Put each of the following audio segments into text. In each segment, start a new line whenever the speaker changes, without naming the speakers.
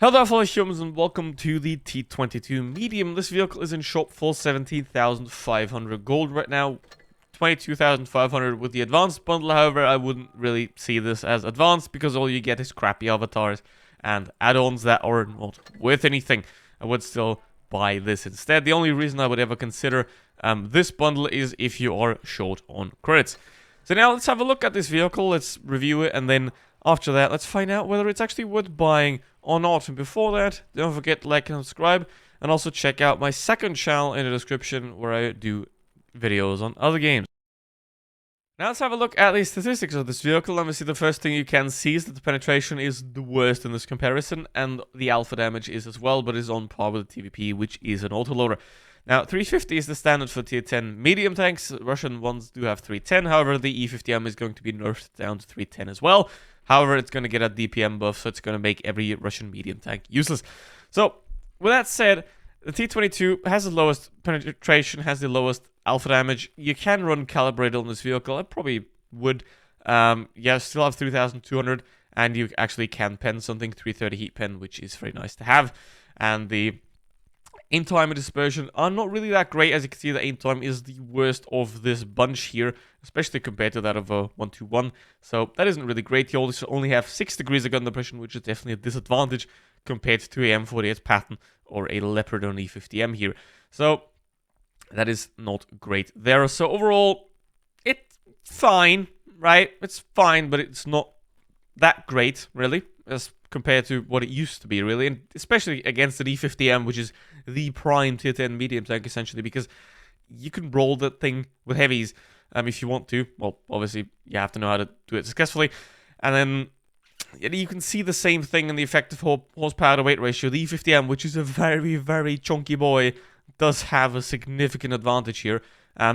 Hello there, fellow humans, and welcome to the T22 Medium. This vehicle is in shop for 17,500 gold right now, 22,500 with the advanced bundle. However, I wouldn't really see this as advanced because all you get is crappy avatars and add-ons that are not worth anything. I would still buy this instead. The only reason I would ever consider this bundle is if you are short on credits. So now let's have a look at this vehicle, let's review it, and then after that, let's find out whether it's actually worth buying or not. And before that, don't forget to like and subscribe, and also check out my second channel in the description where I do videos on other games. Now let's have a look at the statistics of this vehicle. Obviously, the first thing you can see is that the penetration is the worst in this comparison, and the alpha damage is as well, but is on par with the TVP, which is an autoloader. Now, 350 is the standard for tier 10 medium tanks. Russian ones do have 310, however, the E50M is going to be nerfed down to 310 as well. However, it's going to get a DPM buff, so it's going to make every Russian medium tank useless. So, with that said, the T22 has the lowest penetration, has the lowest alpha damage. You can run calibrated on this vehicle. I probably would. Yeah, still have 3,200, and you actually can pen something, 330 heat pen, which is very nice to have. And the aim time and dispersion are not really that great. As you can see, the aim time is the worst of this bunch here, especially compared to that of a 121. So that isn't really great. You also only have 6 degrees of gun depression, which is definitely a disadvantage compared to a M48 Patton or a Leopard on E50M here. So that is not great there. So overall, it's fine, right? It's fine, but it's not that great, really, as compared to what it used to be, really, and especially against the E50M, which is the prime tier 10 medium tank, essentially, because you can roll that thing with heavies if you want to. Well, obviously, you have to know how to do it successfully. And then you can see the same thing in the effective horsepower to weight ratio. The E50M, which is a very, very chunky boy, does have a significant advantage here.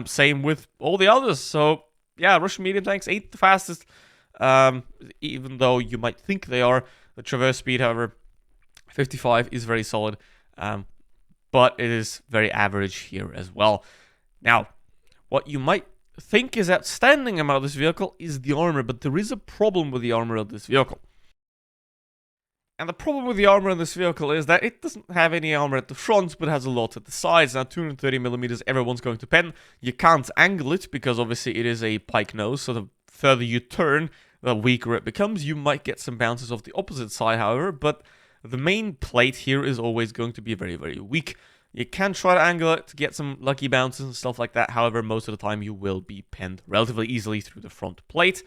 Same with all the others. So, yeah, Russian medium tanks ain't the fastest, even though you might think they are. The traverse speed, however, 55 is very solid, but it is very average here as well. Now, what you might think is outstanding about this vehicle is the armor, but there is a problem with the armor of this vehicle. And the problem with the armor in this vehicle is that it doesn't have any armor at the front, but has a lot at the sides. Now, 230mm, everyone's going to pen. You can't angle it, because obviously it is a pike nose, so the further you turn, the weaker it becomes. You might get some bounces off the opposite side, however, but the main plate here is always going to be very, very weak. You can try to angle it to get some lucky bounces and stuff like that. However, most of the time you will be penned relatively easily through the front plate.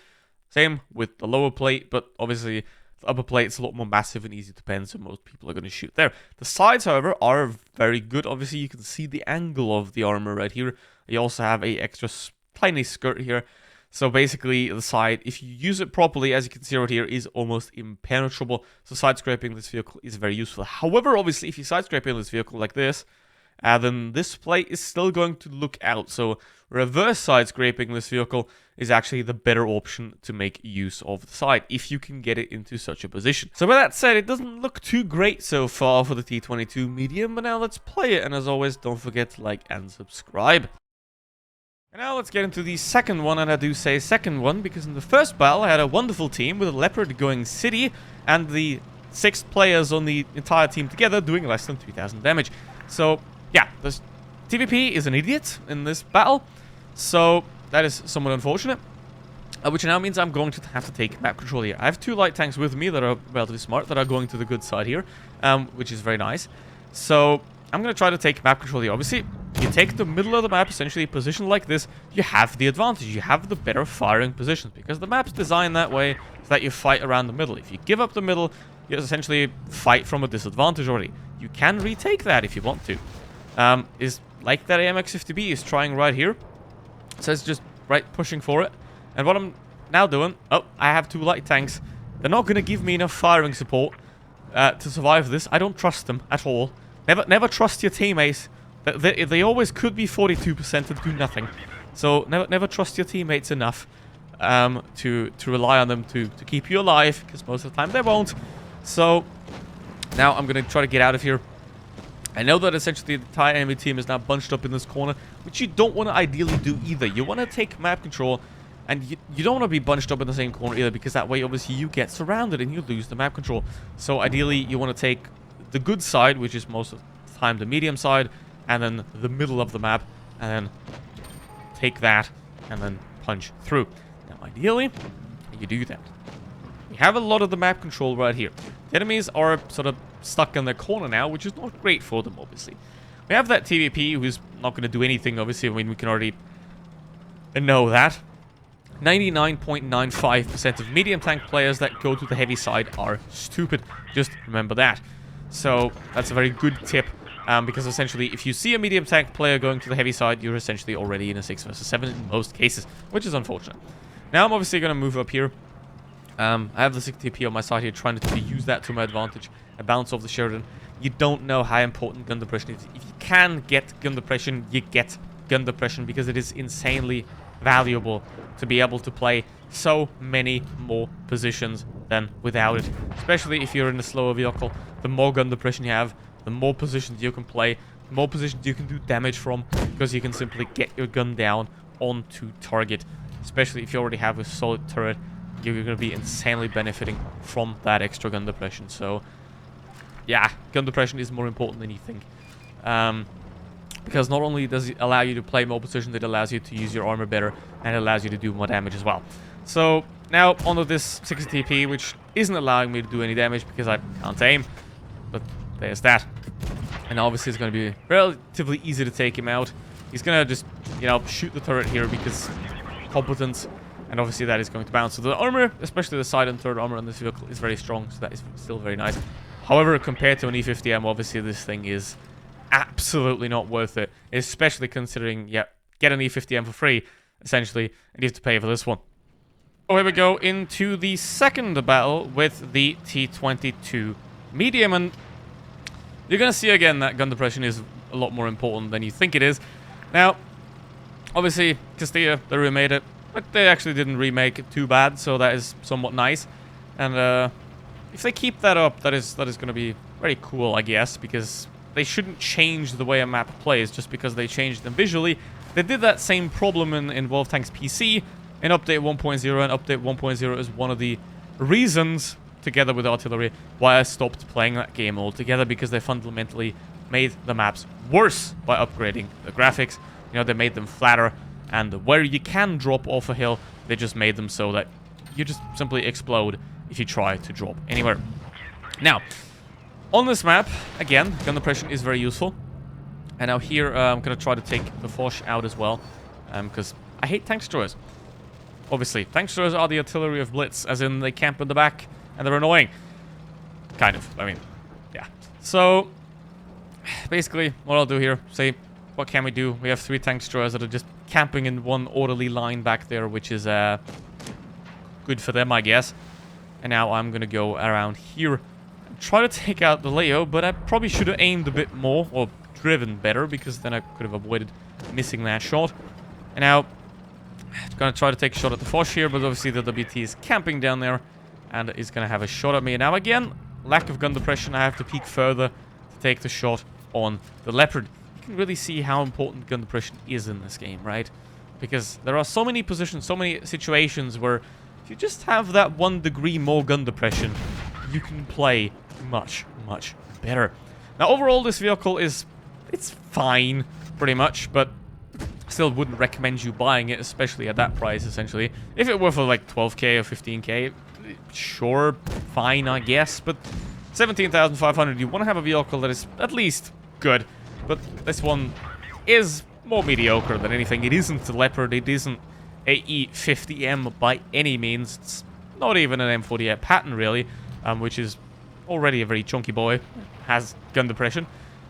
Same with the lower plate, but obviously the upper plate is a lot more massive and easy to pen, so most people are going to shoot there. The sides, however, are very good. Obviously, you can see the angle of the armor right here. You also have a extra tiny skirt here. So basically, the side, if you use it properly, as you can see right here, is almost impenetrable. So side scraping this vehicle is very useful. However, obviously, if you side scraping this vehicle like this, then this plate is still going to look out. So reverse side scraping this vehicle is actually the better option to make use of the side, if you can get it into such a position. So with that said, it doesn't look too great so far for the T22 medium, but now let's play it. And as always, don't forget to like and subscribe. And now let's get into the second one, and I do say second one because in the first battle I had a wonderful team with a Leopard going city and the 6 players on the entire team together doing less than 3,000 damage. So yeah, this TVP is an idiot in this battle, so that is somewhat unfortunate, which now means I'm going to have to take map control here. I have 2 light tanks with me that are relatively smart, that are going to the good side here, which is very nice. So I'm going to try to take map control here. Obviously, you take the middle of the map, essentially a position like this, you have the advantage. You have the better firing positions, because the map's designed that way so that you fight around the middle. If you give up the middle, you essentially fight from a disadvantage already. You can retake that if you want to. Is like that AMX-50B is trying right here. So it's just right pushing for it. And what I'm now doing, I have 2 light tanks. They're not going to give me enough firing support to survive this. I don't trust them at all. Never trust your teammates. They always could be 42% and do nothing. So never trust your teammates enough to rely on them to keep you alive, because most of the time they won't. So now I'm going to try to get out of here. I know that essentially the entire enemy team is now bunched up in this corner, which you don't want to ideally do either. You want to take map control And you don't want to be bunched up in the same corner either, because that way, obviously, you get surrounded and you lose the map control. So ideally, you want to take the good side, which is most of the time the medium side, and then the middle of the map, and then take that, and then punch through. Now, ideally, you do that. We have a lot of the map control right here. The enemies are sort of stuck in their corner now, which is not great for them, obviously. We have that TVP, who's not going to do anything, obviously. I mean, we can already know that. 99.95% of medium tank players that go to the heavy side are stupid. Just remember that. So that's a very good tip, because essentially if you see a medium tank player going to the heavy side, you're essentially already in a 6 versus 7 in most cases, which is unfortunate. Now I'm obviously going to move up here. I have the 60p on my side here, trying to use that to my advantage. I bounce off the Sheridan. You don't know how important gun depression is. If you can get gun depression, you get gun depression, because it is insanely valuable to be able to play so many more positions than without it. Especially if you're in a slower vehicle, the more gun depression you have, the more positions you can play, the more positions you can do damage from, because you can simply get your gun down onto target. Especially if you already have a solid turret, you're going to be insanely benefiting from that extra gun depression. So yeah, gun depression is more important than you think. Because not only does it allow you to play more positions, it allows you to use your armor better, and it allows you to do more damage as well. So now onto this 60 TP, which isn't allowing me to do any damage because I can't aim. But there's that. And obviously it's going to be relatively easy to take him out. He's going to just, you know, shoot the turret here because competence, and obviously that is going to bounce. So the armor, especially the side and third armor on this vehicle, is very strong, so that is still very nice. However, compared to an E50M, obviously this thing is absolutely not worth it, especially considering, yeah, get an E50M for free, essentially, and you have to pay for this one. So here we go into the second battle with the T22 medium, and you're going to see again that gun depression is a lot more important than you think it is. Now, obviously, Castilla, they remade it, but they actually didn't remake it too bad, so that is somewhat nice. And if they keep that up, that is going to be very cool, I guess, because they shouldn't change the way a map plays just because they changed them visually. They did that same problem in World of Tanks PC in Update 1.0, and Update 1.0 is one of the reasons, together with Artillery, why I stopped playing that game altogether, because they fundamentally made the maps worse by upgrading the graphics. You know, they made them flatter, and where you can drop off a hill, they just made them so that you just simply explode if you try to drop anywhere. Now, on this map, again, gun depression is very useful. And now here, I'm going to try to take the Foch out as well, because I hate tank destroyers. Obviously, tank destroyers are the artillery of Blitz, as in they camp in the back, and they're annoying. Kind of, I mean, yeah. So, basically, what I'll do here, say, what can we do? We have 3 tank destroyers that are just camping in one orderly line back there, which is good for them, I guess. And now I'm going to go around here and try to take out the Leo, but I probably should have aimed a bit more, or driven better, because then I could have avoided missing that shot. And now, I'm going to try to take a shot at the Foch here, but obviously the WT is camping down there, and is going to have a shot at me. And now again, lack of gun depression, I have to peek further to take the shot on the Leopard. You can really see how important gun depression is in this game, right? Because there are so many positions, so many situations where if you just have that 1 degree more gun depression, you can play much, much better. Now, overall, this vehicle is, it's fine, pretty much, but still wouldn't recommend you buying it, especially at that price, essentially. If it were for like 12k or 15k, sure, fine, I guess, but 17,500, you want to have a vehicle that is at least good, but this one is more mediocre than anything. It isn't the Leopard, it isn't a E50M by any means. It's not even an M48 Patton, really, which is already a very chunky boy, has gun depression.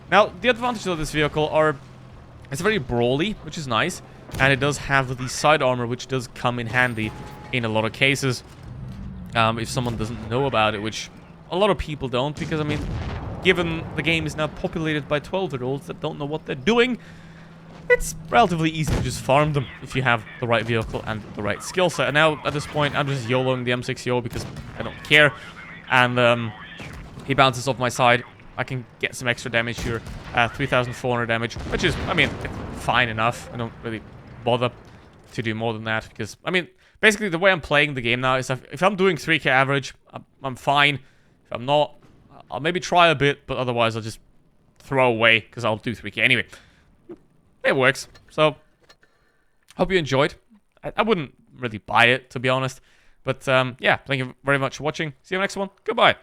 Now, the advantages of this vehicle are, it's very brawly, which is nice, and it does have the side armor, which does come in handy in a lot of cases. If someone doesn't know about it, which a lot of people don't, because, I mean, given the game is now populated by 12-year-olds that don't know what they're doing, it's relatively easy to just farm them if you have the right vehicle and the right skill set. And now, at this point, I'm just YOLOing the M6O because I don't care. And he bounces off my side. I can get some extra damage here. 3,400 damage, which is, I mean, fine enough. I don't really bother to do more than that because, I mean, Basically, the way I'm playing the game now is if I'm doing 3k average, I'm fine. If I'm not, I'll maybe try a bit, but otherwise I'll just throw away because I'll do 3k anyway. It works. So, hope you enjoyed. I wouldn't really buy it, to be honest. But yeah, thank you very much for watching. See you next one. Goodbye.